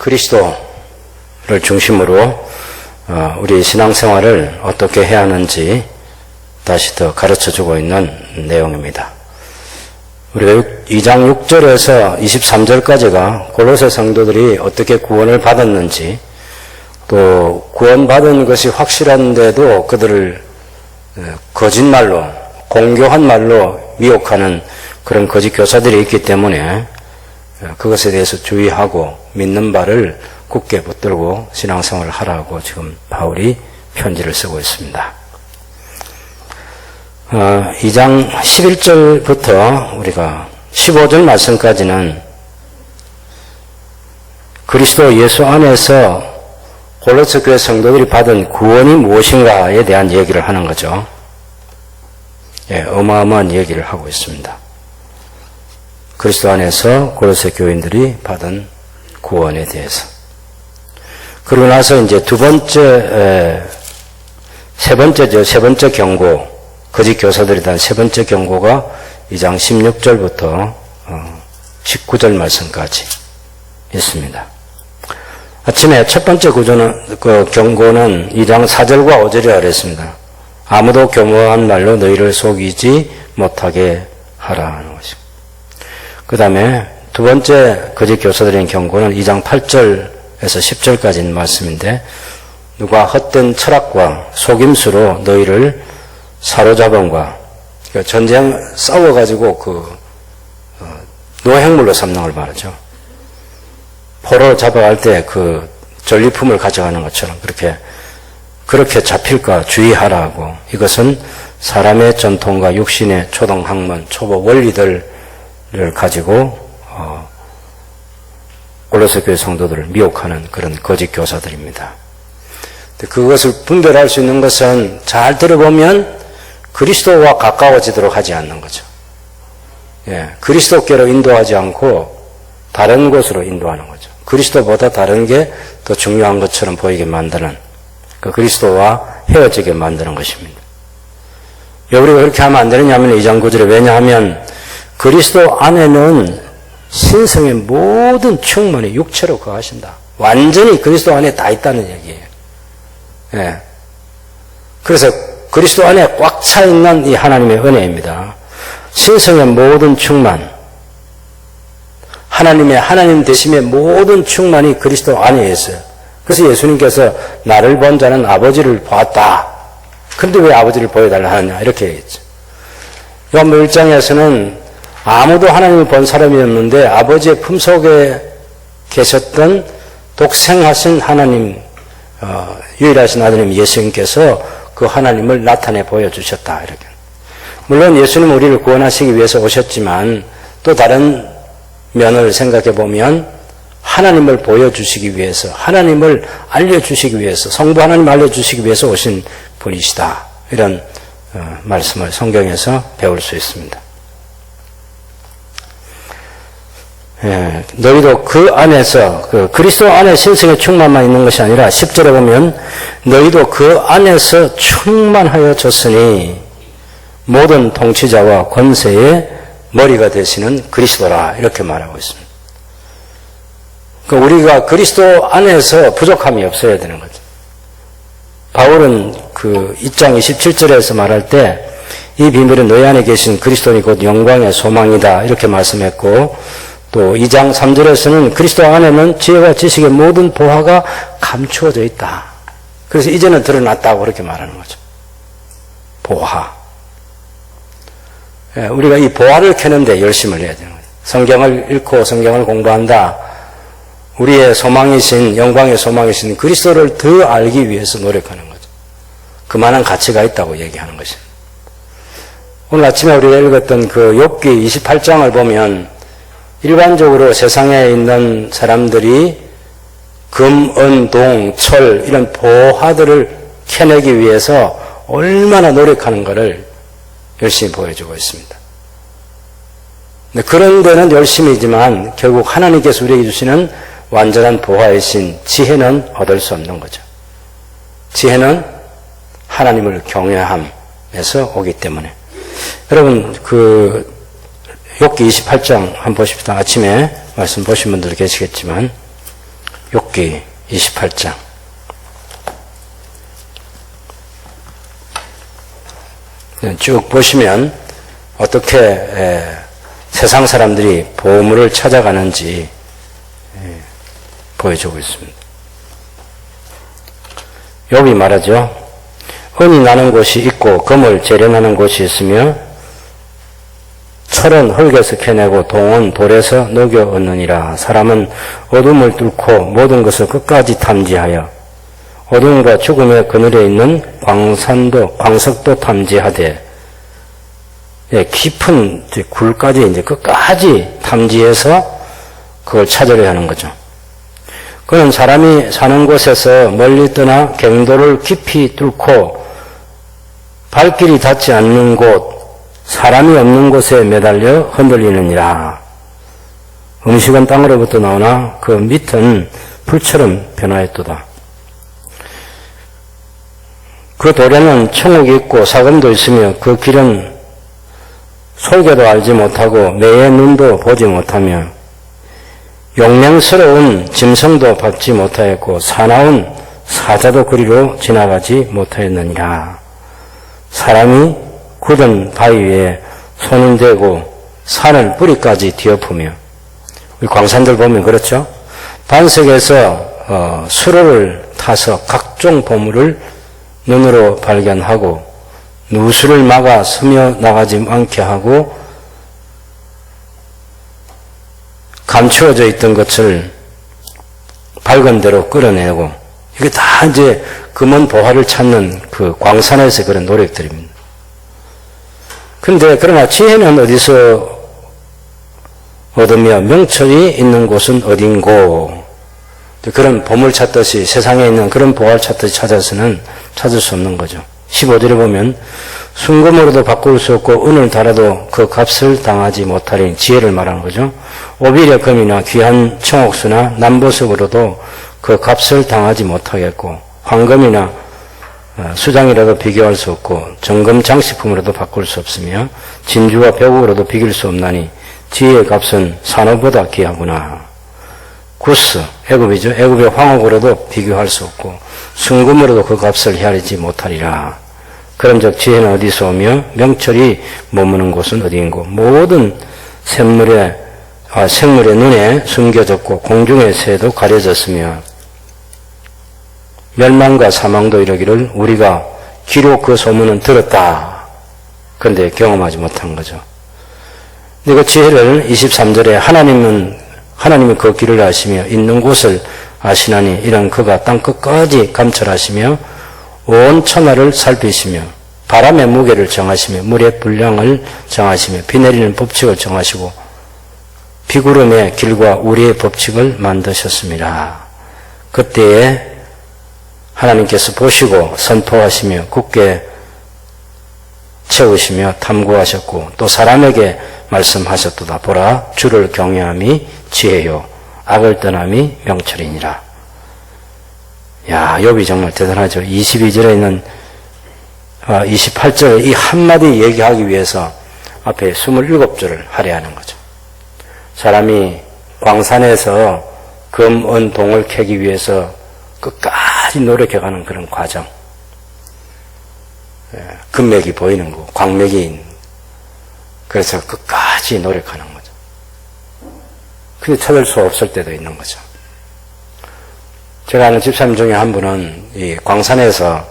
그리스도를 중심으로 우리 신앙생활을 어떻게 해야 하는지 다시 더 가르쳐주고 있는 내용입니다. 우리가 2장 6절에서 23절까지가 골로새 성도들이 어떻게 구원을 받았는지, 또 구원받은 것이 확실한데도 그들을 거짓말로, 공교한 말로 미혹하는 그런 거짓 교사들이 있기 때문에 그것에 대해서 주의하고 믿는 바를 굳게 붙들고 신앙생활을 하라고 지금 바울이 편지를 쓰고 있습니다. 2장 11절부터 우리가 15절 말씀까지는 그리스도 예수 안에서 골로새 교회 성도들이 받은 구원이 무엇인가에 대한 얘기를 하는 거죠. 어마어마한 얘기를 하고 있습니다. 그리스도 안에서 골로새 교인들이 받은 구원에 대해서. 그러고 나서 이제 세 번째 경고, 거짓 교사들에 대한 세 번째 경고가 2장 16절부터 19절 말씀까지 있습니다. 아침에 첫 번째 경고는 2장 4절과 5절이라 그랬습니다. 아무도 교묘한 말로 너희를 속이지 못하게 하라는 것이고. 그 다음에 두 번째 거짓 교사들의 경고는 2장 8절에서 10절까지 있는 말씀인데, 누가 헛된 철학과 속임수로 너희를 사로잡음과, 그러니까 전쟁 싸워가지고 노획물로 삼는 걸 말하죠. 포로 잡아갈 때 전리품을 가져가는 것처럼 그렇게 잡힐까 주의하라고. 이것은 사람의 전통과 육신의 초등학문, 초보 원리들을 가지고 골로새 교회 성도들을 미혹하는 그런 거짓 교사들입니다. 그것을 분별할 수 있는 것은 잘 들어보면 그리스도와 가까워지도록 하지 않는 거죠. 그리스도께로 인도하지 않고 다른 곳으로 인도하는 거죠. 그리스도보다 다른 게 더 중요한 것처럼 보이게 만드는, 그리스도와 헤어지게 만드는 것입니다. 왜 우리가 그렇게 하면 안 되느냐면 2장 9절에, 왜냐하면 그리스도 안에는 신성의 모든 충만이 육체로 거하신다. 완전히 그리스도 안에 다 있다는 얘기예요. 그래서 그리스도 안에 꽉 차 있는 이 하나님의 은혜입니다. 신성의 모든 충만, 하나님 되심의 모든 충만이 그리스도 안에 있어요. 그래서 예수님께서 나를 본 자는 아버지를 보았다. 그런데 왜 아버지를 보여달라 하느냐 이렇게 얘기했죠. 요한복음 1장에서는 아무도 하나님을 본 사람이 없는데 아버지의 품속에 계셨던 독생하신 하나님, 유일하신 아드님 예수님께서 그 하나님을 나타내 보여주셨다. 이렇게. 물론 예수님은 우리를 구원하시기 위해서 오셨지만 또 다른 면을 생각해 보면 하나님을 보여주시기 위해서, 하나님을 알려주시기 위해서, 성부 하나님 알려주시기 위해서 오신 분이시다. 이런 말씀을 성경에서 배울 수 있습니다. 너희도 그 안에서, 그리스도 안에 신성의 충만만 있는 것이 아니라 10절에 보면 너희도 그 안에서 충만하여졌으니 모든 통치자와 권세의 머리가 되시는 그리스도라. 이렇게 말하고 있습니다. 우리가 그리스도 안에서 부족함이 없어야 되는 거죠. 바울은 2장 27절에서 말할 때 이 비밀은 너희 안에 계신 그리스도니 곧 영광의 소망이다. 이렇게 말씀했고, 또 2장 3절에서는 그리스도 안에는 지혜와 지식의 모든 보화가 감추어져 있다. 그래서 이제는 드러났다고 그렇게 말하는 거죠. 보화. 우리가 이 보화를 캐는데 열심을 해야 되는 거죠. 성경을 읽고 성경을 공부한다. 우리의 소망이신, 영광의 소망이신 그리스도를 더 알기 위해서 노력하는 거죠. 그만한 가치가 있다고 얘기하는 것입니다. 오늘 아침에 우리가 읽었던 욥기 28장을 보면 일반적으로 세상에 있는 사람들이 금, 은, 동, 철 이런 보화들을 캐내기 위해서 얼마나 노력하는 것을 열심히 보여주고 있습니다. 그런 데는 열심이지만 결국 하나님께서 우리에게 주시는 완전한 보화이신 지혜는 얻을 수 없는 거죠. 지혜는 하나님을 경외함에서 오기 때문에. 여러분 욥기 28장 한번 보십시다. 아침에 말씀 보신 분들 계시겠지만 욥기 28장. 쭉 보시면 어떻게 세상 사람들이 보물을 찾아가는지 보여주고 있습니다. 욥이 말하죠. 은이 나는 곳이 있고 금을 재련하는 곳이 있으며 철은 흙에서 캐내고 동은 돌에서 녹여 얻느니라. 사람은 어둠을 뚫고 모든 것을 끝까지 탐지하여 어둠과 죽음의 그늘에 있는 광석도 탐지하되, 깊은 굴까지 이제 끝까지 탐지해서 그걸 찾으려 하는 거죠. 그는 사람이 사는 곳에서 멀리 떠나 갱도를 깊이 뚫고 발길이 닿지 않는 곳, 사람이 없는 곳에 매달려 흔들리느니라. 음식은 땅으로부터 나오나 그 밑은 불처럼 변화했도다. 그 돌에는 천국이 있고 사금도 있으며 그 길은 솔개도 알지 못하고 매의 눈도 보지 못하며 용맹스러운 짐승도 밟지 못하였고 사나운 사자도 그리로 지나가지 못하였느니라. 사람이 굳은 바위 위에 손을 대고 산을 뿌리까지 뒤엎으며, 우리 광산들 보면 그렇죠? 반석에서 수로를 타서 각종 보물을 눈으로 발견하고 누수를 막아 스며 나가지 않게 하고 감추어져 있던 것을 밝은 대로 끌어내고, 이게 다 이제 금은 보화를 찾는 그 광산에서 그런 노력들입니다. 근데 그러나 지혜는 어디서 얻으며 명철이 있는 곳은 어딘고? 그런 보물 찾듯이 세상에 있는 그런 보화를 찾듯이 찾아서는 찾을 수 없는 거죠. 15절에 보면 순금으로도 바꿀 수 없고 은을 달아도 그 값을 당하지 못하리니, 지혜를 말하는 거죠. 오비려 금이나 귀한 청옥수나 남보석으로도 그 값을 당하지 못하겠고, 황금이나 수장이라도 비교할 수 없고 정금 장식품으로도 바꿀 수 없으며 진주와 배국으로도 비길 수 없나니 지혜의 값은 산호보다 귀하구나. 구스, 애굽이죠. 애굽의 황옥으로도 비교할 수 없고 순금으로도 그 값을 헤아리지 못하리라. 그런즉 지혜는 어디서 오며 명철이 머무는 곳은 어디인고? 모든 생물의 눈에 숨겨졌고 공중의 새도 가려졌으며 멸망과 사망도 이르기를 우리가 귀로 그 소문은 들었다. 그런데 경험하지 못한 거죠. 근데 그 지혜를 23절에 하나님이 그 길을 아시며 있는 곳을 아시나니 이런 그가 땅끝까지 감찰하시며 온 천하를 살피시며 바람의 무게를 정하시며 물의 분량을 정하시며 비 내리는 법칙을 정하시고 비구름의 길과 우리의 법칙을 만드셨습니다. 그때에 하나님께서 보시고 선포하시며 굳게 채우시며 탐구하셨고 또 사람에게 말씀하셨도다. 보라, 주를 경외함이 지혜요 악을 떠남이 명철이니라. 야, 욥이 정말 대단하죠. 22절에 있는 28절 이 한마디 얘기하기 위해서 앞에 27절을 할애하는 거죠. 사람이 광산에서 금, 은, 동을 캐기 위해서 끝까지 노력해가는 그런 과정. 금맥이 보이는 거, 광맥이 그래서 끝까지 노력하는 거죠. 근데 찾을 수 없을 때도 있는 거죠. 제가 아는 집사님 중에 한 분은 이 광산에서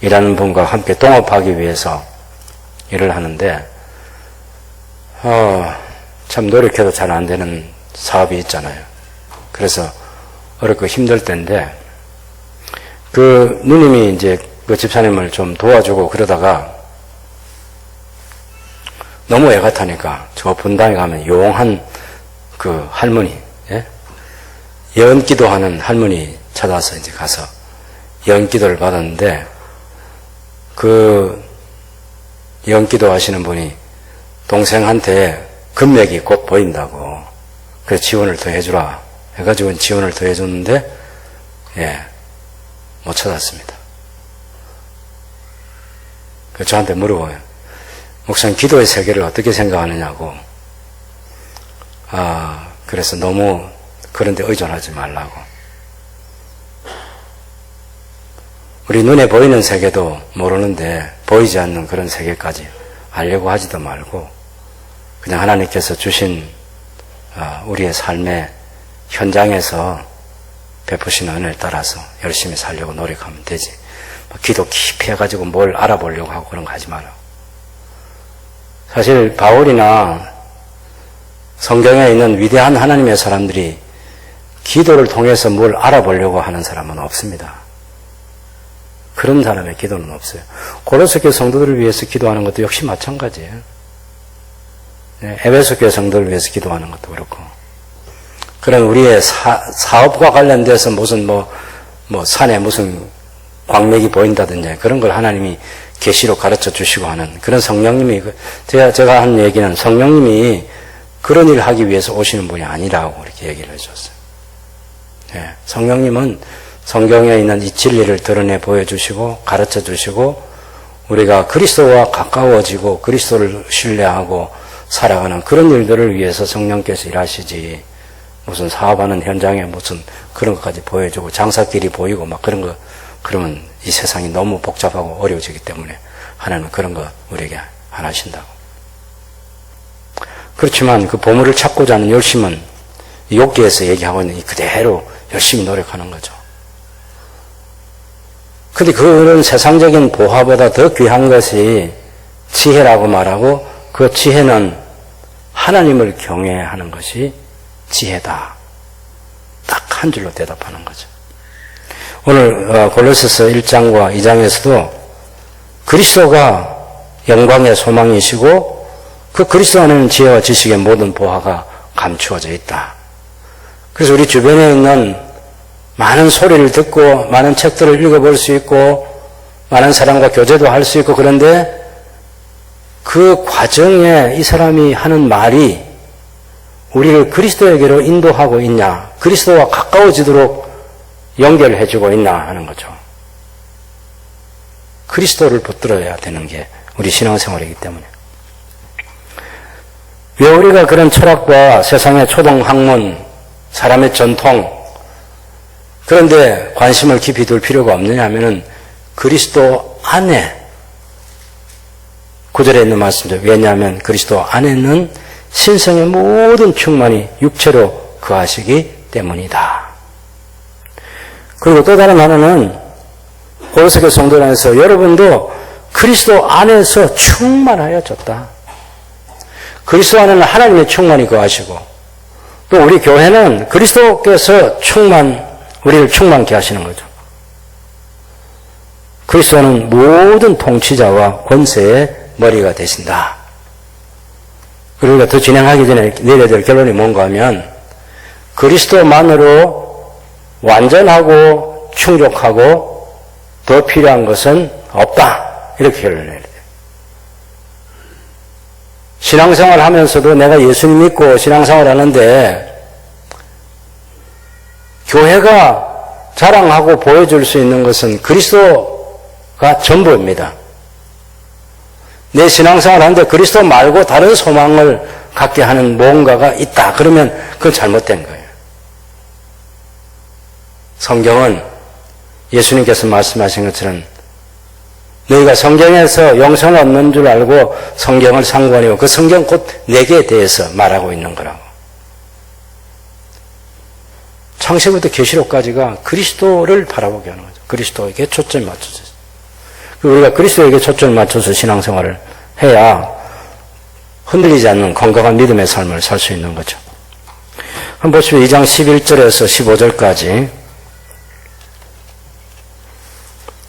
일하는 분과 함께 동업하기 위해서 일을 하는데, 참 노력해도 잘 안 되는 사업이 있잖아요. 그래서 어렵고 힘들 때인데, 그 누님이 이제 그 집사님을 좀 도와주고 그러다가 너무 애가 타니까 저 분당에 가면 용한 그 할머니, 예언기도 하는 할머니 찾아서 이제 가서 예언기도를 받았는데, 그 예언기도 하시는 분이 동생한테 금맥이 곧 보인다고 그래서 지원을 더 해주라 해가지고 지원을 더 해줬는데 못 찾았습니다. 그래서 저한테 물어봐요. 목사님 기도의 세계를 어떻게 생각하느냐고. 그래서 너무 그런 데 의존하지 말라고. 우리 눈에 보이는 세계도 모르는데 보이지 않는 그런 세계까지 알려고 하지도 말고 그냥 하나님께서 주신 우리의 삶의 현장에서 베푸신 은혜를 따라서 열심히 살려고 노력하면 되지. 기도 깊이 해가지고 뭘 알아보려고 하고 그런 거 하지 마라. 사실 바울이나 성경에 있는 위대한 하나님의 사람들이 기도를 통해서 뭘 알아보려고 하는 사람은 없습니다. 그런 사람의 기도는 없어요. 고로새 교회 성도들을 위해서 기도하는 것도 역시 마찬가지예요. 에베소 교회 성도를 위해서 기도하는 것도 그렇고, 그런 우리의 사업과 관련돼서 무슨 산에 무슨 광맥이 보인다든지 그런 걸 하나님이 계시로 가르쳐 주시고 하는 그런 성령님이, 제가 한 얘기는 성령님이 그런 일을 하기 위해서 오시는 분이 아니라고 이렇게 얘기를 해줬어요. 성령님은 성경에 있는 이 진리를 드러내 보여주시고 가르쳐 주시고 우리가 그리스도와 가까워지고 그리스도를 신뢰하고 살아가는 그런 일들을 위해서 성령께서 일하시지, 무슨 사업하는 현장에 무슨 그런 것까지 보여주고 장사길이 보이고 막 그런 거, 그러면 이 세상이 너무 복잡하고 어려워지기 때문에 하나님은 그런 거 우리에게 안 하신다고. 그렇지만 그 보물을 찾고자 하는 열심은 욥기에서 얘기하고 있는 이 그대로 열심히 노력하는 거죠. 근데 그런 세상적인 보화보다 더 귀한 것이 지혜라고 말하고, 그 지혜는 하나님을 경외하는 것이 지혜다. 딱 한 줄로 대답하는 거죠. 오늘 골로새서 1장과 2장에서도 그리스도가 영광의 소망이시고 그 그리스도 안에는 지혜와 지식의 모든 보화가 감추어져 있다. 그래서 우리 주변에 있는 많은 소리를 듣고 많은 책들을 읽어볼 수 있고 많은 사람과 교제도 할 수 있고, 그런데 그 과정에 이 사람이 하는 말이 우리를 그리스도에게로 인도하고 있냐, 그리스도와 가까워지도록 연결해주고 있나 하는 거죠. 그리스도를 붙들어야 되는 게 우리 신앙생활이기 때문에. 왜 우리가 그런 철학과 세상의 초등학문, 사람의 전통, 그런데 관심을 깊이 둘 필요가 없느냐 하면은 그리스도 안에, 9절에 있는 말씀이죠. 왜냐하면 그리스도 안에는 신성의 모든 충만이 육체로 거하시기 때문이다. 그리고 또 다른 하나는 골로새 교회 성도들 안에서 여러분도 그리스도 안에서 충만하여졌다. 그리스도 안에는 하나님의 충만이 거하시고, 또 우리 교회는 그리스도께서 우리를 충만케 하시는 거죠. 그리스도는 모든 통치자와 권세의 머리가 되신다. 그리고 우리가 더 진행하기 전에 내려야 될 결론이 뭔가 하면, 그리스도만으로 완전하고 충족하고 더 필요한 것은 없다. 이렇게 결론을 내야 돼요. 신앙생활 하면서도 내가 예수님 믿고 신앙생활 하는데 교회가 자랑하고 보여줄 수 있는 것은 그리스도가 전부입니다. 내 신앙생활 하는데 그리스도 말고 다른 소망을 갖게 하는 뭔가가 있다. 그러면 그건 잘못된 거예요. 성경은 예수님께서 말씀하신 것처럼 너희가 성경에서 영생을 얻는 줄 알고 성경을 상고하니고 그 성경 곧 내게 대해서 말하고 있는 거라고. 창세부터 계시록까지가 그리스도를 바라보게 하는 거죠. 그리스도에게 초점을 맞춰서. 우리가 그리스도에게 초점을 맞춰서 신앙생활을 해야 흔들리지 않는 건강한 믿음의 삶을 살 수 있는 거죠. 한번 보시면 2장 11절에서 15절까지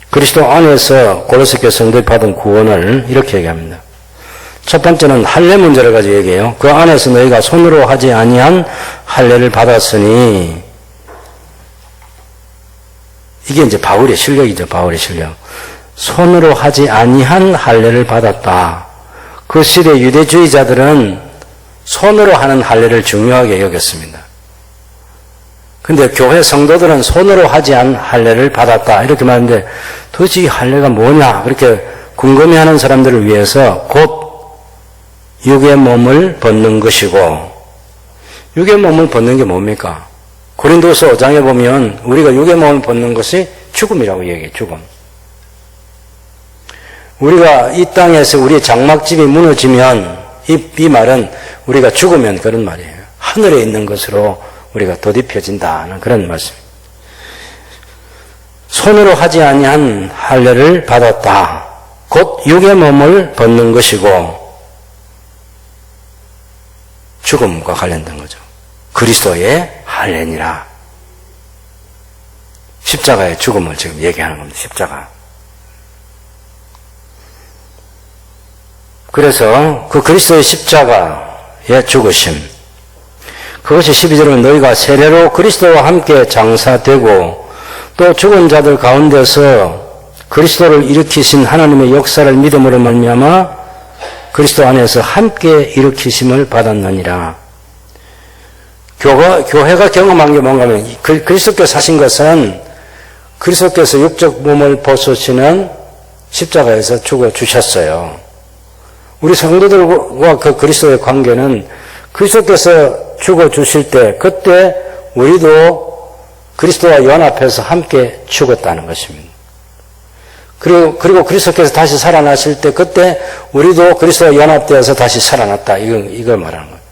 그리스도 안에서 골로새 교회 성도들이 받은 구원을 이렇게 얘기합니다. 첫 번째는 할례 문제를 가지고 얘기해요. 그 안에서 너희가 손으로 하지 아니한 할례를 받았으니, 이게 이제 바울의 실력이죠. 바울의 실력. 손으로 하지 아니한 할례를 받았다. 그 시대 유대주의자들은 손으로 하는 할례를 중요하게 여겼습니다. 근데 교회 성도들은 손으로 하지 않은 할례를 받았다. 이렇게 말하는데 도대체 이 할례가 뭐냐? 그렇게 궁금해하는 사람들을 위해서 곧 육의 몸을 벗는 것이고, 육의 몸을 벗는 게 뭡니까? 고린도서 5장에 보면 우리가 육의 몸을 벗는 것이 죽음이라고 얘기해요. 죽음. 우리가 이 땅에서 우리의 장막집이 무너지면 이 말은 우리가 죽으면 그런 말이에요. 하늘에 있는 것으로 우리가 덧입혀진다는 그런 말씀입니다. 손으로 하지 아니한 할례를 받았다. 곧 육의 몸을 벗는 것이고 죽음과 관련된 거죠. 그리스도의 할례니라. 십자가의 죽음을 지금 얘기하는 겁니다. 십자가. 그래서 그 그리스도의 십자가의 죽으심, 그것이 12절은 너희가 세례로 그리스도와 함께 장사되고 또 죽은 자들 가운데서 그리스도를 일으키신 하나님의 역사를 믿음으로 말미암아 그리스도 안에서 함께 일으키심을 받았느니라. 교회가 경험한 게 뭔가 하면 그리스도께서 사신 것은 그리스도께서 육적 몸을 벗으시는 십자가에서 죽어주셨어요. 우리 성도들과 그 그리스도의 관계는 그리스도께서 죽어주실 때 그때 우리도 그리스도와 연합해서 함께 죽었다는 것입니다. 그리고 그리스도께서 다시 살아나실 때 그때 우리도 그리스도와 연합되어서 다시 살아났다. 이걸 말하는 거예요.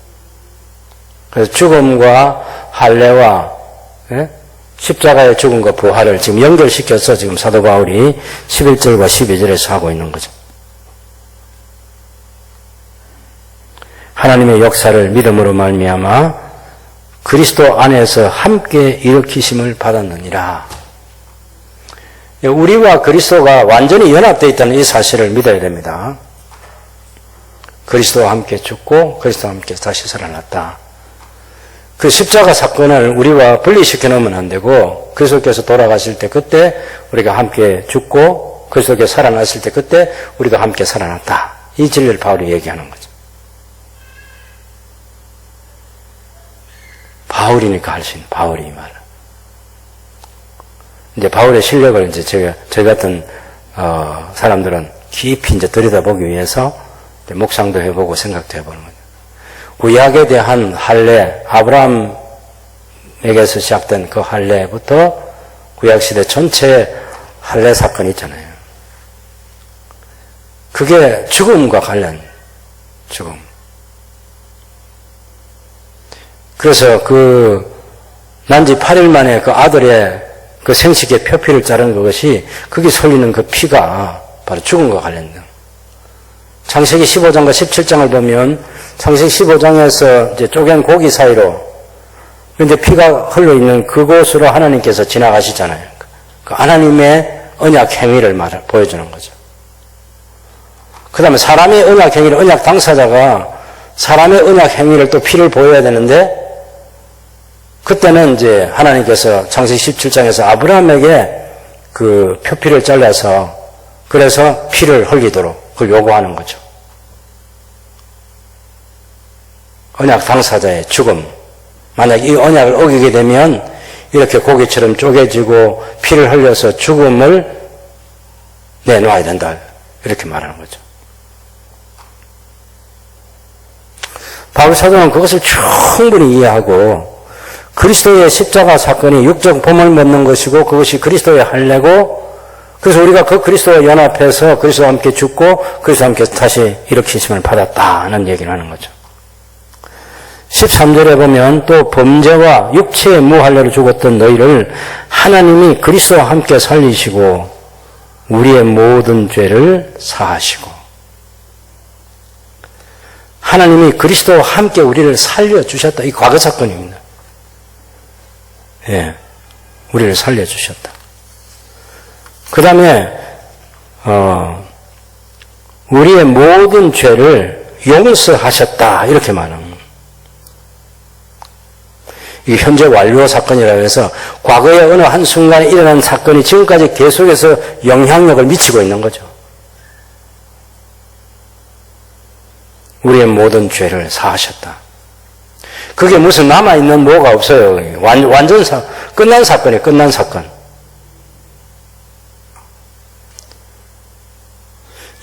그래서 죽음과 할례와 십자가의 죽음과 부활을 지금 연결시켜서 지금 사도 바울이 11절과 12절에서 하고 있는 거죠. 하나님의 역사를 믿음으로 말미암아 그리스도 안에서 함께 일으키심을 받았느니라. 우리와 그리스도가 완전히 연합되어 있다는 이 사실을 믿어야 됩니다. 그리스도와 함께 죽고 그리스도와 함께 다시 살아났다. 그 십자가 사건을 우리와 분리시켜 놓으면 안 되고 그리스도께서 돌아가실 때 그때 우리가 함께 죽고 그리스도께서 살아났을 때 그때 우리도 함께 살아났다. 이 진리를 바울이 얘기하는 거죠. 바울이니까 할 수 있는 바울이 이 말을. 이제 바울의 실력을 이제 저희 같은 사람들은 깊이 이제 들여다보기 위해서 이제 묵상도 해보고 생각도 해보는 거죠. 구약에 대한 할례, 아브라함에게서 시작된 그 할례부터 구약 시대 전체 할례 사건이 있잖아요. 그게 죽음과 관련, 죽음. 그래서 난지 8일 만에 그 아들의 그 생식의 표피를 자른 그것이 거기서 흘리는 그 피가 바로 죽음과 관련된. 창세기 15장과 17장을 보면 창세기 15장에서 이제 쪼갠 고기 사이로 근데 피가 흘러 있는 그곳으로 하나님께서 지나가시잖아요. 그 하나님의 언약 행위를 보여주는 거죠. 그 다음에 사람의 언약 행위를 언약 당사자가 사람의 언약 행위를 또 피를 보여야 되는데 그때는 이제 하나님께서 창세기 17장에서 아브라함에게 그 표피를 잘라서 그래서 피를 흘리도록 그걸 요구하는 거죠. 언약 당사자의 죽음. 만약 이 언약을 어기게 되면 이렇게 고기처럼 쪼개지고 피를 흘려서 죽음을 내놓아야 된다. 이렇게 말하는 거죠. 바울 사도는 그것을 충분히 이해하고 그리스도의 십자가 사건이 육적 몸을 벗는 것이고 그것이 그리스도의 할례고 그래서 우리가 그 그리스도와 연합해서 그리스도와 함께 죽고 그리스도와 함께 다시 일으키심을 받았다는 얘기를 하는 거죠. 13절에 보면 또 범죄와 육체의 무할례로 죽었던 너희를 하나님이 그리스도와 함께 살리시고 우리의 모든 죄를 사하시고 하나님이 그리스도와 함께 우리를 살려주셨다. 이 과거 사건입니다. 예, 우리를 살려주셨다. 그 다음에 우리의 모든 죄를 용서하셨다. 이렇게 말합니다. 이게 현재 완료 사건이라고 해서 과거의 어느 한순간에 일어난 사건이 지금까지 계속해서 영향력을 미치고 있는 거죠. 우리의 모든 죄를 사하셨다. 그게 무슨 남아있는 뭐가 없어요. 완전 끝난 사건이에요. 끝난 사건.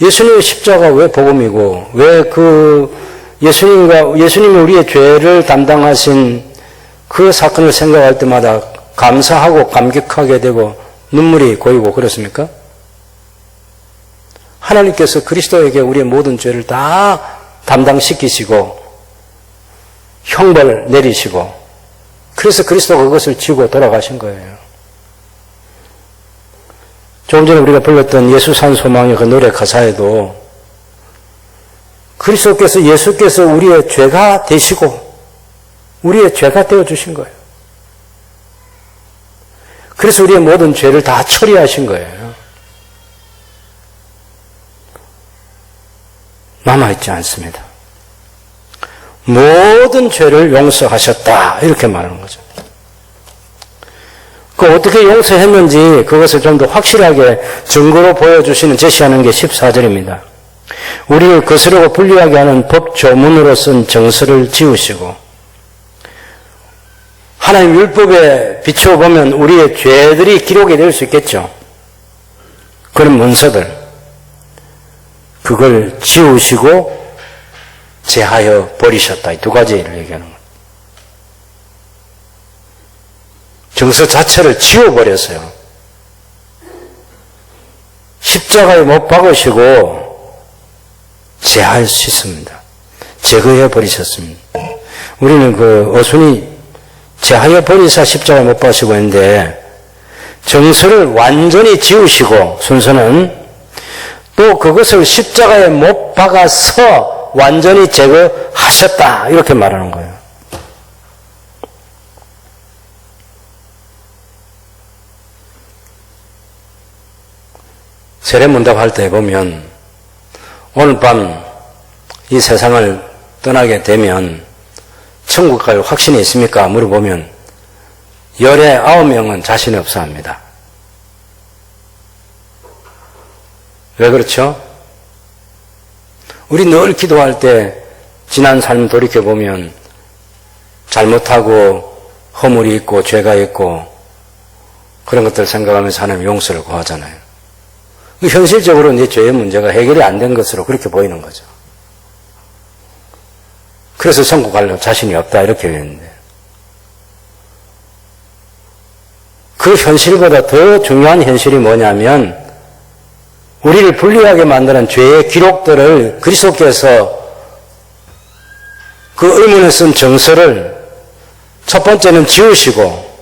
예수님의 십자가 왜 복음이고 왜 예수님이 우리의 죄를 담당하신 그 사건을 생각할 때마다 감사하고 감격하게 되고 눈물이 고이고 그렇습니까? 하나님께서 그리스도에게 우리의 모든 죄를 다 담당시키시고 형벌 내리시고 그래서 그리스도가 그것을 지고 돌아가신 거예요. 조금 전에 우리가 불렀던 예수 산 소망의 그 노래 가사에도 그리스도께서 예수께서 우리의 죄가 되시고 우리의 죄가 되어주신 거예요. 그래서 우리의 모든 죄를 다 처리하신 거예요. 남아있지 않습니다. 모든 죄를 용서하셨다 이렇게 말하는 거죠. 그 어떻게 용서했는지 그것을 좀 더 확실하게 증거로 보여주시는 제시하는 게 14절입니다. 우리를 거스르고 불리하게 하는 법조문으로 쓴 정서를 지우시고 하나님 율법에 비추어 보면 우리의 죄들이 기록이 될 수 있겠죠. 그런 문서들 그걸 지우시고 제하여 버리셨다. 이 두 가지를 얘기하는 거예요. 정서 자체를 지워버렸어요. 십자가에 못 박으시고 제할 수 있습니다. 제거해 버리셨습니다. 우리는 그 어순이 제하여 버리사 십자가에 못 박으시고 했는데 정서를 완전히 지우시고 순서는 또 그것을 십자가에 못 박아서 완전히 제거하셨다 이렇게 말하는 거예요. 세례문답할 때 보면 오늘 밤 이 세상을 떠나게 되면 천국 갈 확신이 있습니까? 물어보면 열의 9명은 자신이 없어 합니다. 왜 그렇죠? 우리 늘 기도할 때 지난 삶 돌이켜보면 잘못하고 허물이 있고 죄가 있고 그런 것들 생각하면서 하나님 용서를 구하잖아요. 현실적으로 내 죄의 문제가 해결이 안 된 것으로 그렇게 보이는 거죠. 그래서 천국 갈 자신이 없다 이렇게 했는데 그 현실보다 더 중요한 현실이 뭐냐면 우리를 불리하게 만드는 죄의 기록들을 그리스도께서 그 의문에 쓴 정서를 첫 번째는 지우시고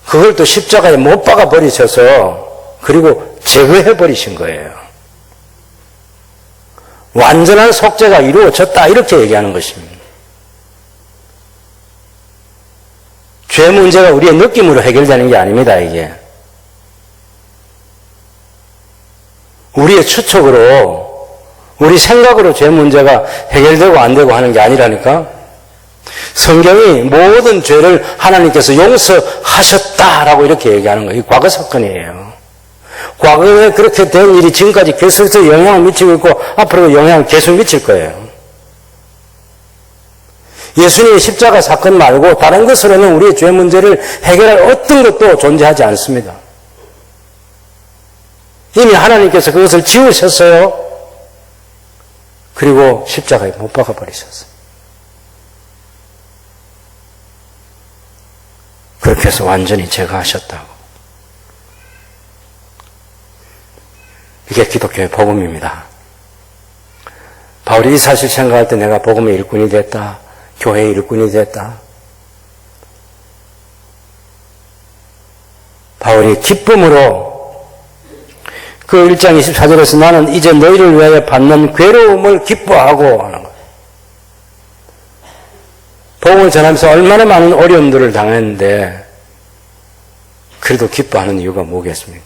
그걸 또 십자가에 못 박아 버리셔서 그리고 제거해 버리신 거예요. 완전한 속죄가 이루어졌다 이렇게 얘기하는 것입니다. 죄 문제가 우리의 느낌으로 해결되는 게 아닙니다. 이게 우리의 추측으로 우리 생각으로 죄 문제가 해결되고 안 되고 하는 게 아니라니까. 성경이 모든 죄를 하나님께서 용서하셨다라고 이렇게 얘기하는 거예요. 이 과거 사건이에요. 과거에 그렇게 된 일이 지금까지 계속해서 영향을 미치고 있고 앞으로도 영향을 계속 미칠 거예요. 예수님의 십자가 사건 말고 다른 것으로는 우리의 죄 문제를 해결할 어떤 것도 존재하지 않습니다. 이미 하나님께서 그것을 지우셨어요. 그리고 십자가에 못 박아 버리셨어요. 그렇게 해서 완전히 제거하셨다고. 이게 기독교의 복음입니다. 바울이 이 사실 생각할 때 내가 복음의 일꾼이 됐다. 교회의 일꾼이 됐다. 바울이 기쁨으로 그 1장 24절에서 나는 이제 너희를 위하여 받는 괴로움을 기뻐하고 하는 거예요. 복음을 전하면서 얼마나 많은 어려움들을 당했는데 그래도 기뻐하는 이유가 뭐겠습니까?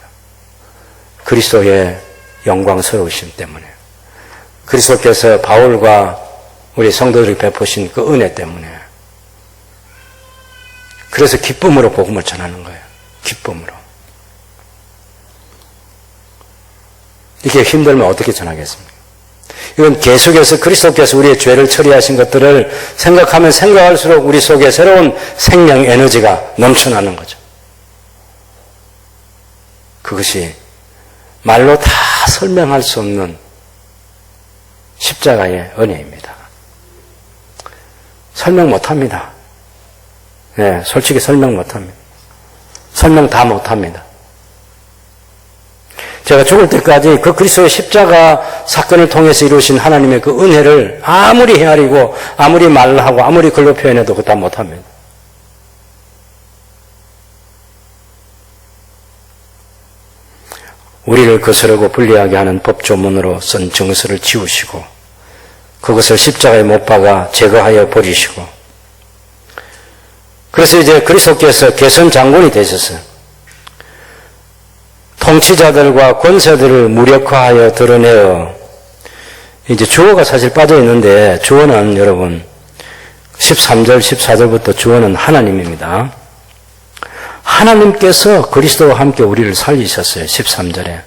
그리스도의 영광스러우심 때문에 그리스도께서 바울과 우리 성도들이 베푸신 그 은혜 때문에 그래서 기쁨으로 복음을 전하는 거예요. 기쁨으로. 이렇게 힘들면 어떻게 전하겠습니까? 이건 계속해서 그리스도께서 우리의 죄를 처리하신 것들을 생각하면 생각할수록 우리 속에 새로운 생명 에너지가 넘쳐나는 거죠. 그것이 말로 다 설명할 수 없는 십자가의 은혜입니다. 설명 못합니다. 네, 솔직히 설명 못합니다. 설명 다 못합니다. 제가 죽을 때까지 그 그리스도의 십자가 사건을 통해서 이루신 하나님의 그 은혜를 아무리 헤아리고 아무리 말하고 아무리 글로 표현해도 그거 다 못합니다. 우리를 거스르고 불리하게 하는 법조문으로 쓴 정서를 지우시고 그것을 십자가에 못 박아 제거하여 버리시고 그래서 이제 그리스도께서 개선 장군이 되셨어요. 통치자들과 권세들을 무력화하여 드러내어 이제 주어가 사실 빠져 있는데 주어는 여러분 13절 14절부터 주어는 하나님입니다. 하나님께서 그리스도와 함께 우리를 살리셨어요. 13절에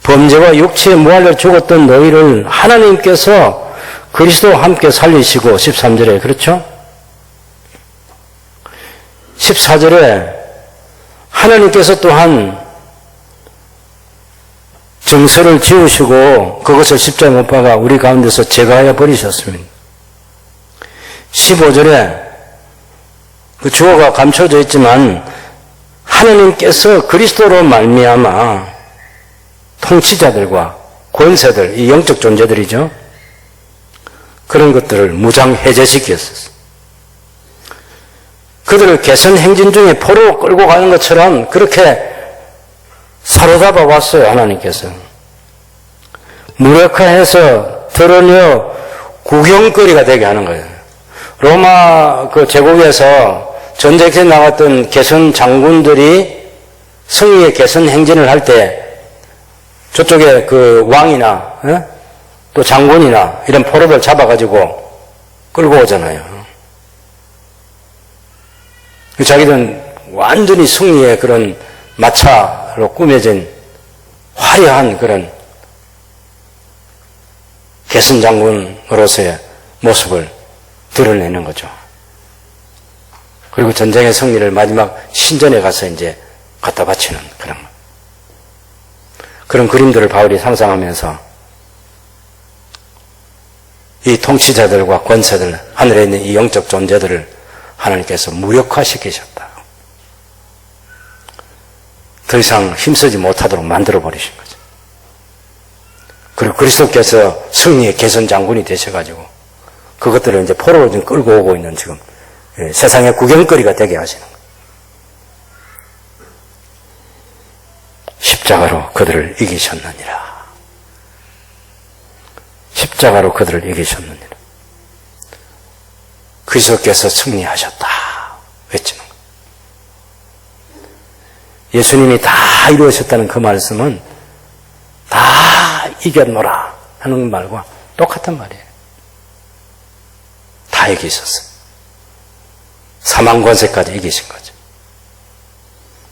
범죄와 육체에 무할려 죽었던 너희를 하나님께서 그리스도와 함께 살리시고 13절에 그렇죠? 14절에 하나님께서 또한 정서를 지우시고 그것을 십자가에 못 박아 우리 가운데서 제거하여 버리셨습니다. 15절에 그 주어가 감춰져 있지만 하나님께서 그리스도로 말미암아 통치자들과 권세들, 이 영적 존재들이죠. 그런 것들을 무장해제시켰었어요. 그들을 개선 행진 중에 포로 끌고 가는 것처럼 그렇게 사로잡아 왔어요, 하나님께서. 무력화해서 드러내어 구경거리가 되게 하는 거예요. 로마 그 제국에서 전쟁에 나갔던 개선 장군들이 승리의 개선 행진을 할 때 저쪽에 그 왕이나 또 장군이나 이런 포로들 잡아가지고 끌고 오잖아요. 자기들은 완전히 승리의 그런 마차로 꾸며진 화려한 그런 개선 장군으로서의 모습을 드러내는 거죠. 그리고 전쟁의 승리를 마지막 신전에 가서 이제 갖다 바치는 그런 그림들을 바울이 상상하면서 이 통치자들과 권세들, 하늘에 있는 이 영적 존재들을 하나님께서 무력화시키셨다. 더 이상 힘쓰지 못하도록 만들어버리신 거죠. 그리고 그리스도께서 승리의 개선 장군이 되셔가지고 그것들을 이제 포로로 좀 끌고 오고 있는 지금 세상의 구경거리가 되게 하시는 거예요. 십자가로 그들을 이기셨느니라. 십자가로 그들을 이기셨느니라. 그리스도께서 승리하셨다. 외치는 거예요. 예수님이 다 이루어졌다는 그 말씀은 다 이겼노라 하는 말과 똑같은 말이에요. 다 이기셨어요. 사망 권세까지 이기신 거죠.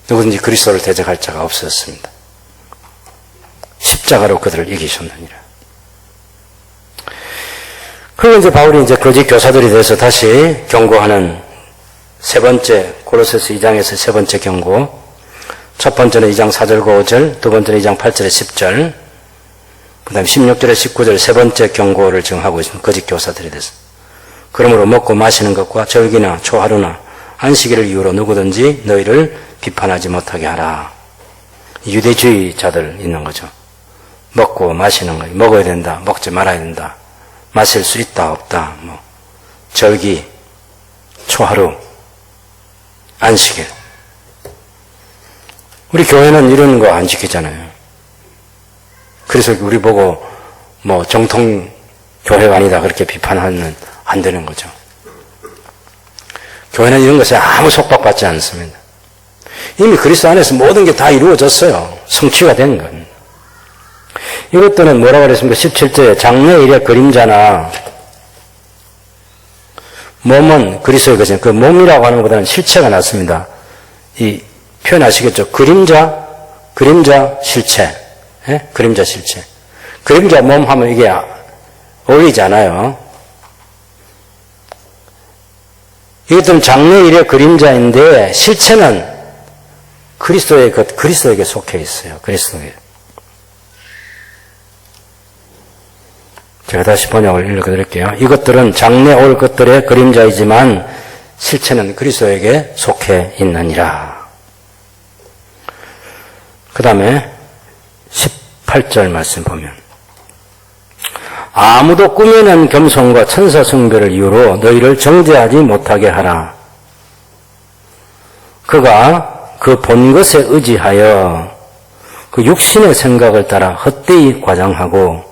누구든지 그리스도를 대적할 자가 없었습니다. 십자가로 그들을 이기셨느니라. 그리고 이제 바울이 이제 거짓 교사들에 대해서 다시 경고하는 세 번째, 고로새서 2장에서 세 번째 경고. 첫 번째는 2장 4절과 5절, 두 번째는 2장 8절에 10절, 그 다음에 16절에 19절 세 번째 경고를 지금 하고 있습니다. 거짓 교사들에 대해서. 그러므로 먹고 마시는 것과 절기나 초하루나 안식일을 이유로 누구든지 너희를 비판하지 못하게 하라. 유대주의자들 있는 거죠. 먹고 마시는 거, 먹어야 된다, 먹지 말아야 된다, 마실 수 있다, 없다, 절기, 초하루, 안식일. 우리 교회는 이런 거 안 지키잖아요. 그래서 우리 보고 정통 교회가 아니다 그렇게 비판하면 안 되는 거죠. 교회는 이런 것에 아무 속박받지 않습니다. 이미 그리스도 안에서 모든 게 다 이루어졌어요. 성취가 된 건. 이것들은 뭐라고 그랬습니까? 17절에 장래일의 그림자나 몸은 그리스도의 것이니 그 몸이라고 하는 것보다는 실체가 낫습니다. 이 표현 아시겠죠? 그림자 실체. 예? 그림자 실체. 그림자 몸 하면 이게 어울리지 않아요. 이것들은 장래일의 그림자인데 실체는 그리스도에게 속해 있어요. 그리스도에게. 제가 다시 번역을 읽어드릴게요. 이것들은 장래 올 것들의 그림자이지만 실체는 그리스도에게 속해 있느니라. 그 다음에 18절 말씀 보면 아무도 꾸며낸 겸손과 천사 숭배를 이유로 너희를 정죄하지 못하게 하라. 그가 그 본 것에 의지하여 그 육신의 생각을 따라 헛되이 과장하고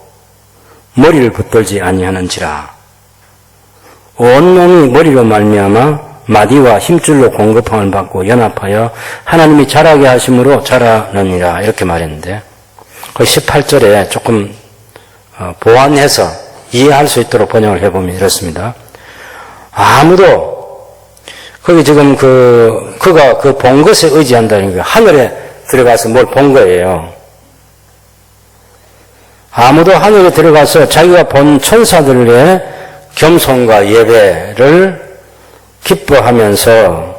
머리를 붙들지 아니하는지라. 온몸이 머리로 말미암아 마디와 힘줄로 공급함을 받고 연합하여 하나님이 자라게 하심으로 자라느니라. 이렇게 말했는데 그 18절에 조금 보완해서 이해할 수 있도록 번역을 해보면 이렇습니다. 아무도 거기 지금 그가 그 본 것에 의지한다는 게 하늘에 들어가서 뭘 본 거예요. 아무도 하늘에 들어가서 자기가 본 천사들의 겸손과 예배를 기뻐하면서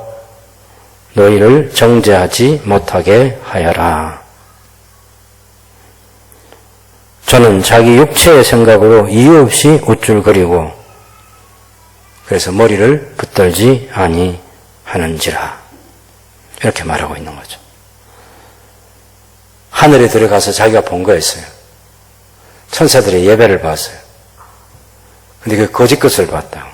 너희를 정죄하지 못하게 하여라. 저는 자기 육체의 생각으로 이유 없이 우쭐거리고 그래서 머리를 붙들지 아니하는지라. 이렇게 말하고 있는 거죠. 하늘에 들어가서 자기가 본 거였어요. 천사들의 예배를 봤어요. 근데 그 거짓 것을 봤다.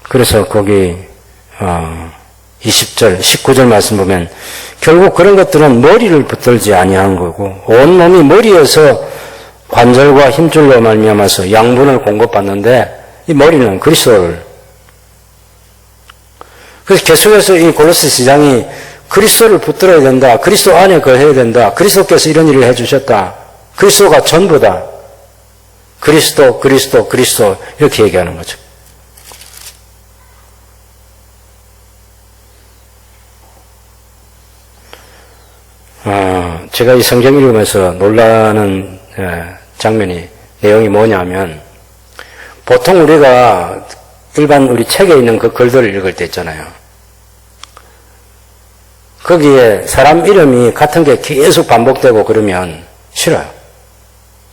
그래서 거기 20절, 19절 말씀 보면 결국 그런 것들은 머리를 붙들지 아니한 거고 온몸이 머리에서 관절과 힘줄로 말미암아서 양분을 공급받는데 이 머리는 그리스도를. 그래서 계속해서 이 골로새 시장이 그리스도를 붙들어야 된다. 그리스도 안에 거해야 된다. 그리스도께서 이런 일을 해주셨다. 그리스도가 전부다. 그리스도 이렇게 얘기하는 거죠. 제가 이 성경 읽으면서 놀라는 장면이 내용이 뭐냐면 보통 우리가 일반 우리 책에 있는 그 글들을 읽을 때 있잖아요. 거기에 사람 이름이 같은 게 계속 반복되고 그러면 싫어요.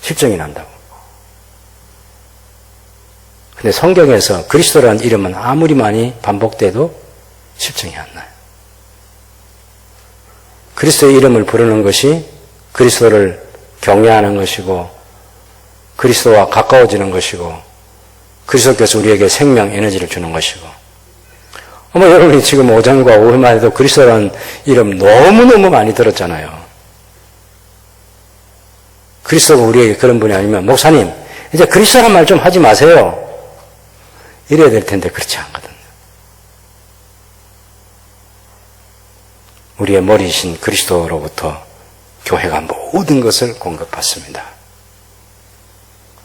실증이 난다고. 근데 성경에서 그리스도라는 이름은 아무리 많이 반복돼도 실증이 안 나요. 그리스도의 이름을 부르는 것이 그리스도를 경외하는 것이고 그리스도와 가까워지는 것이고 그리스도께서 우리에게 생명, 에너지를 주는 것이고 여러분이 지금 오전과 오후만 해도 그리스도라는 이름 너무너무 많이 들었잖아요. 그리스도가 우리에게 그런 분이 아니면 목사님 이제 그리스도란 말 좀 하지 마세요. 이래야 될 텐데 그렇지 않거든요. 우리의 머리이신 그리스도로부터 교회가 모든 것을 공급받습니다.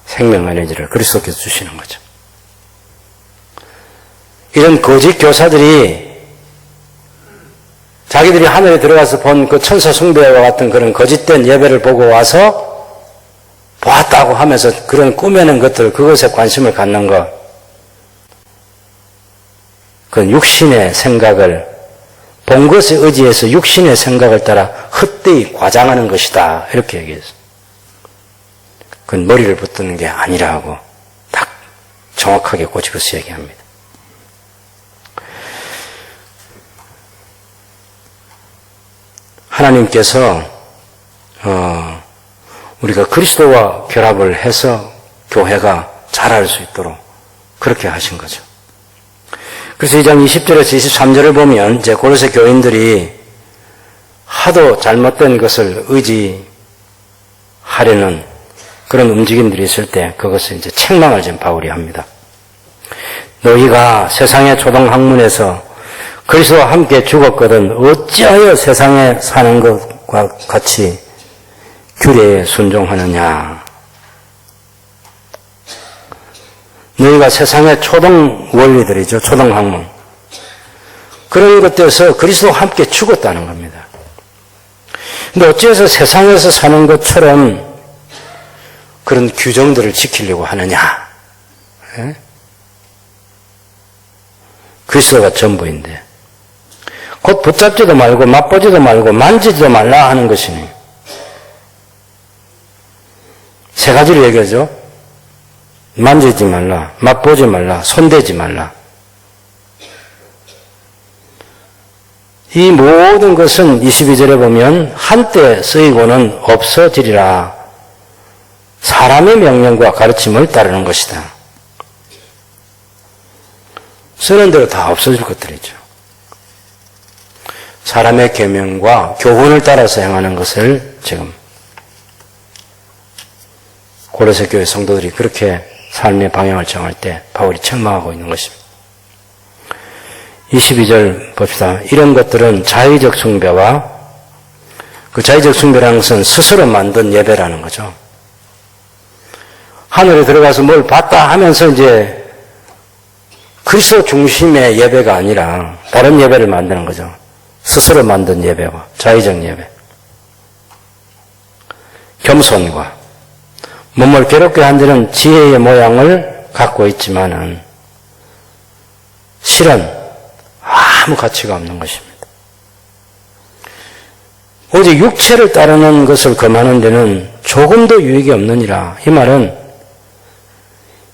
생명 에너지를 그리스도께서 주시는 거죠. 이런 거짓 교사들이 자기들이 하늘에 들어가서 본 그 천사 숭배와 같은 그런 거짓된 예배를 보고 와서 보았다고 하면서 그런 꾸며낸 것들, 그것에 관심을 갖는 것, 그 육신의 생각을 본 것에 의지해서 육신의 생각을 따라 헛되이 과장하는 것이다. 이렇게 얘기했어요. 그건 머리를 붙드는 게 아니라고 딱 정확하게 꼬집어서 얘기합니다. 하나님께서 우리가 그리스도와 결합을 해서 교회가 자랄 수 있도록 그렇게 하신 거죠. 그래서 2장 20절에서 23절을 보면 이제 고로새 교인들이 하도 잘못된 것을 의지하려는 그런 움직임들이 있을 때 그것을 이제 책망을 지금 바울이 합니다. 너희가 세상의 초등학문에서 그리스도와 함께 죽었거든 어찌하여 세상에 사는 것과 같이 규례에 순종하느냐. 너희가 세상의 초등 원리들이죠. 초등학문. 그런 것들에서 그리스도와 함께 죽었다는 겁니다. 근데 어찌해서 세상에서 사는 것처럼 그런 규정들을 지키려고 하느냐. 예? 그리스도가 전부인데 곧 붙잡지도 말고 맛보지도 말고 만지지도 말라 하는 것이니 세 가지를 얘기하죠. 만지지 말라, 맛보지 말라, 손대지 말라. 이 모든 것은 22절에 보면 한때 쓰이고는 없어지리라. 사람의 명령과 가르침을 따르는 것이다. 쓰는 대로 다 없어질 것들이죠. 사람의 계명과 교훈을 따라서 행하는 것을 지금 고로새 교회 성도들이 그렇게 삶의 방향을 정할 때 바울이 책망하고 있는 것입니다. 22절 봅시다. 이런 것들은 자의적 숭배와 그 자의적 숭배라는 것은 스스로 만든 예배라는 거죠. 하늘에 들어가서 뭘 봤다 하면서 이제 그리스도 중심의 예배가 아니라 다른 예배를 만드는 거죠. 스스로 만든 예배와 자의적 예배. 겸손과 몸을 괴롭게 한다는 지혜의 모양을 갖고 있지만은 실은 아무 가치가 없는 것입니다. 오직 육체를 따르는 것을 금하는 데는 조금도 유익이 없느니라. 이 말은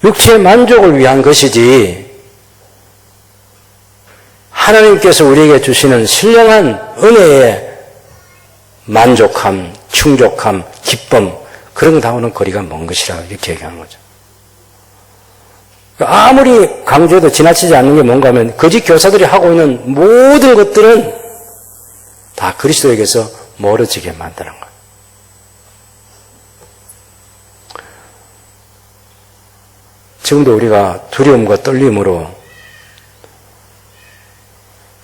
육체의 만족을 위한 것이지 하나님께서 우리에게 주시는 신령한 은혜의 만족함, 충족함, 기쁨 그런 거 다오는 거리가 먼 것이라 이렇게 얘기하는 거죠. 아무리 강조해도 지나치지 않는 게 뭔가 하면 거짓 교사들이 하고 있는 모든 것들은 다 그리스도에게서 멀어지게 만드는 거예요. 지금도 우리가 두려움과 떨림으로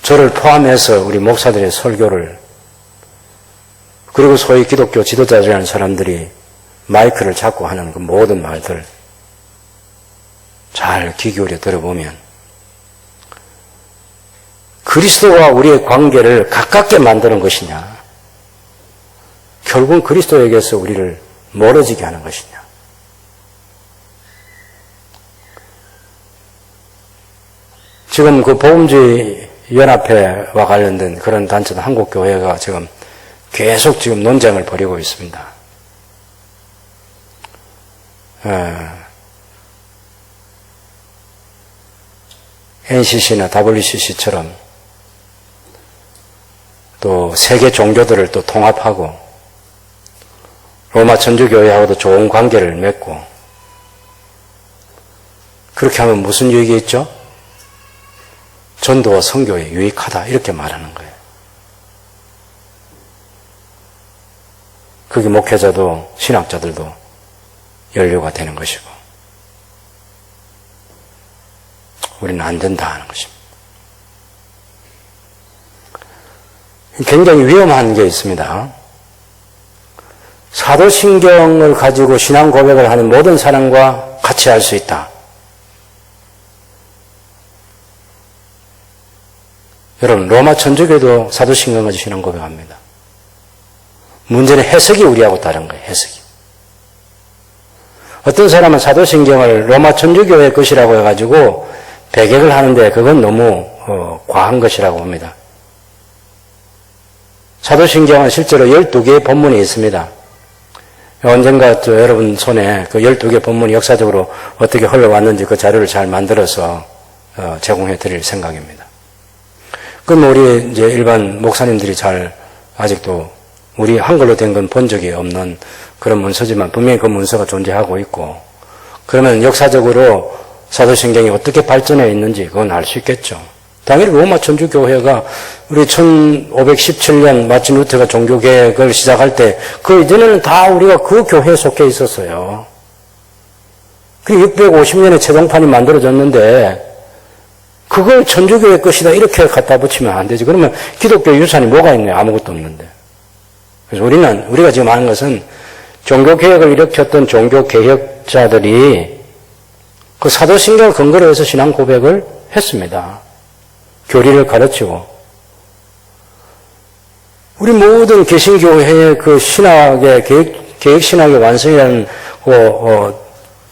저를 포함해서 우리 목사들의 설교를 그리고 소위 기독교 지도자들이라는 사람들이 마이크를 잡고 하는 그 모든 말들 잘 귀 기울여 들어보면 그리스도와 우리의 관계를 가깝게 만드는 것이냐 결국은 그리스도에게서 우리를 멀어지게 하는 것이냐 지금 그 복음주의 연합회와 관련된 그런 단체도 한국교회가 지금 계속 지금 논쟁을 벌이고 있습니다. NCC나 WCC처럼 또 세계 종교들을 또 통합하고 로마 천주교회하고도 좋은 관계를 맺고 그렇게 하면 무슨 유익이 있죠? 전도와 선교에 유익하다 이렇게 말하는 거예요. 그게 목회자도 신학자들도 연료가 되는 것이고 우리는 안 된다 하는 것입니다. 굉장히 위험한 게 있습니다. 사도신경을 가지고 신앙 고백을 하는 모든 사람과 같이 할 수 있다. 여러분 로마 천주교도 사도신경 가지고 신앙 고백합니다. 문제는 해석이 우리하고 다른 거예요. 해석이. 어떤 사람은 사도신경을 로마 천주교의 것이라고 해가지고 배격을 하는데 그건 너무 과한 것이라고 봅니다. 사도신경은 실제로 12개의 본문이 있습니다. 언젠가 여러분 손에 그 12개 본문이 역사적으로 어떻게 흘러왔는지 그 자료를 잘 만들어서 제공해 드릴 생각입니다. 그럼 우리 이제 일반 목사님들이 잘 아직도 우리 한글로 된 건 본 적이 없는 그런 문서지만 분명히 그 문서가 존재하고 있고 그러면 역사적으로 사도신경이 어떻게 발전해 있는지 그건 알 수 있겠죠. 당연히 로마 천주교회가 우리 1517년 마틴 루터가 종교개혁을 시작할 때 그 이전에는 다 우리가 그 교회에 속해 있었어요. 그리고 650년에 최종판이 만들어졌는데 그걸 천주교의 것이다 이렇게 갖다 붙이면 안 되지. 그러면 기독교 유산이 뭐가 있냐? 아무것도 없는데. 그래서 우리가 지금 하는 것은 종교개혁을 일으켰던 종교개혁자들이 그 사도신경을 근거로 해서 신앙 고백을 했습니다. 교리를 가르치고. 우리 모든 개신교회의 그 신학의, 개혁신학의 완성이라는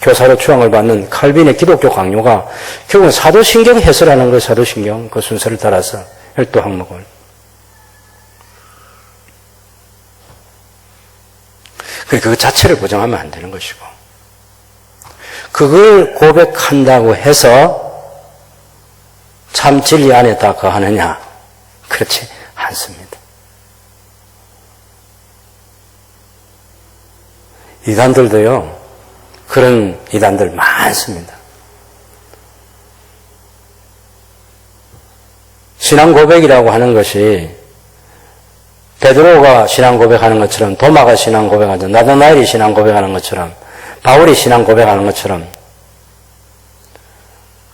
교사로 추앙을 받는 칼빈의 기독교 강요가 결국은 사도신경 해설하는 거예요. 사도신경 그 순서를 따라서 12 항목을. 그 자체를 부정하면 안 되는 것이고 그걸 고백한다고 해서 참 진리 안에 다 거하느냐? 그렇지 많습니다. 이단들도요, 그런 이단들 많습니다. 신앙 고백이라고 하는 것이 베드로가 신앙 고백하는 것처럼, 도마가 신앙 고백하는, 나도나엘이 신앙 고백하는 것처럼, 바울이 신앙 고백하는 것처럼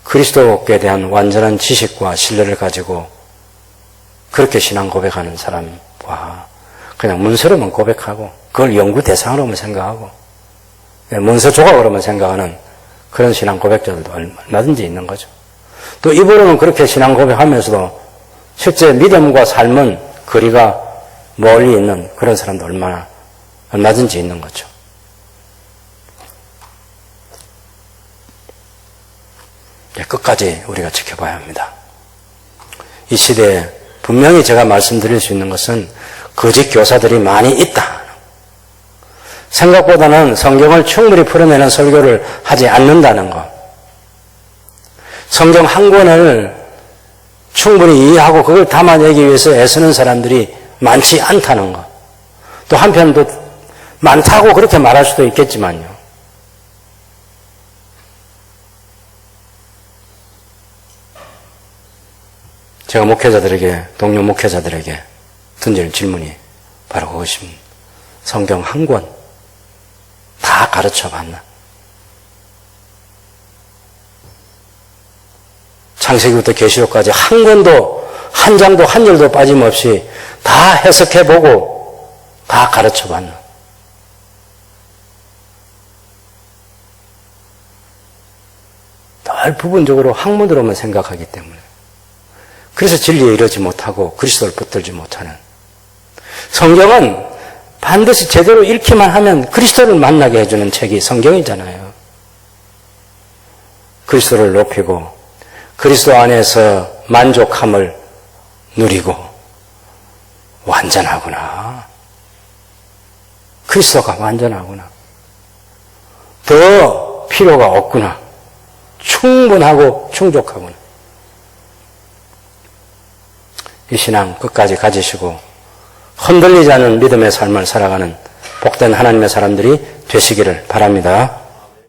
그리스도께 대한 완전한 지식과 신뢰를 가지고 그렇게 신앙 고백하는 사람과 그냥 문서로만 고백하고 그걸 연구 대상으로만 생각하고 문서 조각으로만 생각하는 그런 신앙 고백자들도 얼마든지 있는 거죠. 또 입으로는 그렇게 신앙 고백하면서도 실제 믿음과 삶은 거리가 멀리 있는 그런 사람도 얼마든지 있는 거죠. 끝까지 우리가 지켜봐야 합니다. 이 시대에 분명히 제가 말씀드릴 수 있는 것은 거짓 교사들이 많이 있다. 생각보다는 성경을 충분히 풀어내는 설교를 하지 않는다는 것. 성경 한 권을 충분히 이해하고 그걸 담아내기 위해서 애쓰는 사람들이 많지 않다는 것. 또 한편 또 많다고 그렇게 말할 수도 있겠지만요. 제가 목회자들에게, 동료 목회자들에게 던질 질문이 바로 그것입니다. 성경 한 권 다 가르쳐 봤나? 창세기부터 계시록까지 한 권도, 한 장도, 한 절도 빠짐없이 다 해석해보고 다 가르쳐 봤나? 늘 부분적으로 학문으로만 생각하기 때문에. 그래서 진리에 이르지 못하고 그리스도를 붙들지 못하는. 성경은 반드시 제대로 읽기만 하면 그리스도를 만나게 해주는 책이 성경이잖아요. 그리스도를 높이고 그리스도 안에서 만족함을 누리고 완전하구나. 그리스도가 완전하구나. 더 필요가 없구나. 충분하고 충족하구나. 이 신앙 끝까지 가지시고 흔들리지 않은 믿음의 삶을 살아가는 복된 하나님의 사람들이 되시기를 바랍니다.